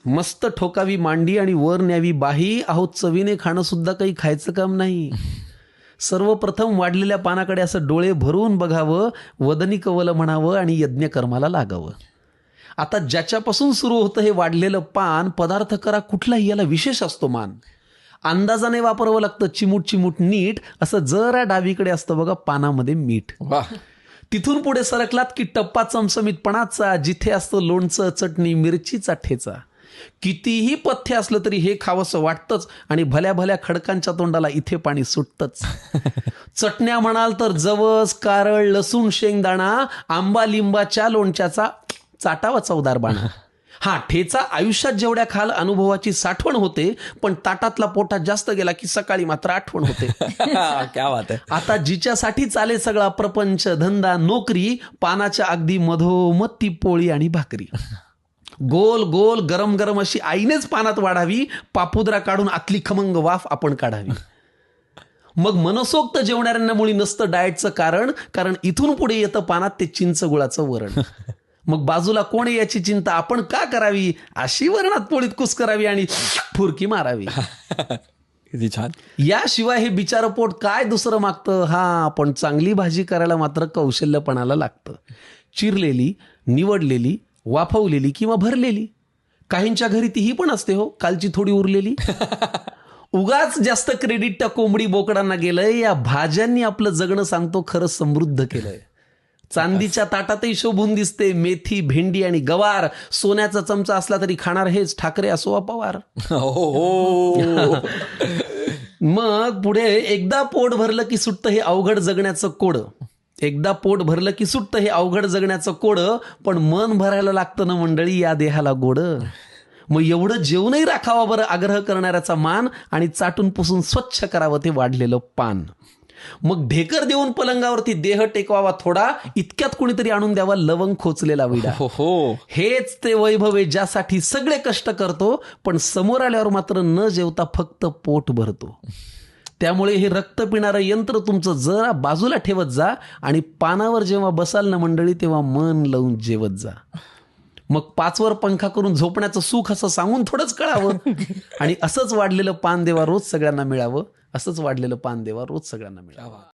मस्त ठोकावी मांडी आणि वर न्यावी बाही, अहो चवीने खाणं सुद्धा काही खायचं काम नाही. सर्वप्रथम वाढलेल्या पानाकडे असं डोळे भरून बघावं, वदनी कवल म्हणावं आणि यज्ञकर्माला लागावं. आता ज्याच्यापासून सुरू होतं हे वाढलेलं पान, पदार्थ करा कुठलाही, याला विशेष असतो मान. अंदाजाने वापरावं लागतं, चिमूट चिमूट नीट. असं जरा डावीकडे असतं बघा पानामध्ये मीठ. तिथून पुढे सरकलात की टप्पा चमचमीतपणाचा, जिथे असतं लोणचं, चटणी, मिरचीचा ठेचा. कितीही पथ्य असलं तरी हे खावंसं वाटतंच आणि भल्या भल्या खडकांच्या तोंडाला इथे पाणी सुटतंच. चटण्या म्हणाल तर जवस, कारळ, लसूण, शेंगदाणा, आंबा लिंबाच्या लोणच्याचा चाटावा चवदार बाणा. हा ठेचा आयुष्यात जेवढ्या खाल अनुभवाची साठवण होते, पण ताटातला पोटात जास्त गेला की सकाळी मात्र आठवण होते. क्या बात आहे. आता जिच्यासाठी चाले सगळा प्रपंच, धंदा, नोकरी, पानाच्या अगदी मधोमध ती पोळी आणि भाकरी. गोल गोल गरम गरम अशी आईनेच पानात वाढावी, पापुद्रा काढून आतली खमंग वाफ आपण काढावी. मग मनसोक्त जेवणाऱ्यांना मुळी नसतं डाएटचं कारण इथून पुढे येतं पानात ते चिंच गुळाचं वरण. मग बाजूला कोण आहे याची चिंता आपण का करावी, अशी वरणात पोळीत कुस करावी आणि फुरकी मारावी. किती छान. याशिवाय हे बिचारं पोट काय दुसरं मागतं. हा पण चांगली भाजी करायला मात्र कौशल्यपणाला लागतं. चिरलेली, निवडलेली, वाफवलेली किंवा भरलेली. काहींच्या घरी तीही पण असते हो, कालची थोडी उरलेली. उगाच जास्त क्रेडिट त्या कोंबडी बोकडांना गेलंय. या भाज्यांनी आपलं जगणं सांगतो खरं समृद्ध केलंय. चांदीच्या ताटातही शोभून दिसते मेथी, भेंडी आणि गवार. सोन्याचा चमचा असला तरी खाणार हेच, ठाकरे असो वा पवार. मग पुढे एकदा पोट भरलं की सुटतं हे अवघड जगण्याचं कोड. एकदा पोट भरलं की सुटतं हे अवघड जगण्याचं कोड. पण मन भरायला लागतं ना मंडळी या देहाला गोड. मग एवढं जेवणही राखावा बरं आग्रह करणाऱ्याचा मान, आणि चाटून पुसून स्वच्छ करावं ते वाढलेलं पान. मग ढेकर देऊन पलंगावरती देह टेकवावा थोडा, इतक्यात कुणीतरी आणून द्यावा लवंग खोचलेला विडा. हेच ते वैभव आहे ज्यासाठी सगळे कष्ट करतो, पण समोर आल्यावर मात्र न जेवता फक्त पोट भरतो. त्यामुळे हे रक्त पिणारं यंत्र तुमचं जरा बाजूला ठेवत जा आणि पानावर जेव्हा बसाल ना मंडळी तेव्हा मन लावून जेवत जा. मग 5वर पंखा करून झोपण्याचं सुख असं सांगून थोडंच कळावं. आणि असंच वाढलेलं पान देवा रोज सगळ्यांना मिळावं. असंच वाढलेलं पान देवा रोज सगळ्यांना मिळावं.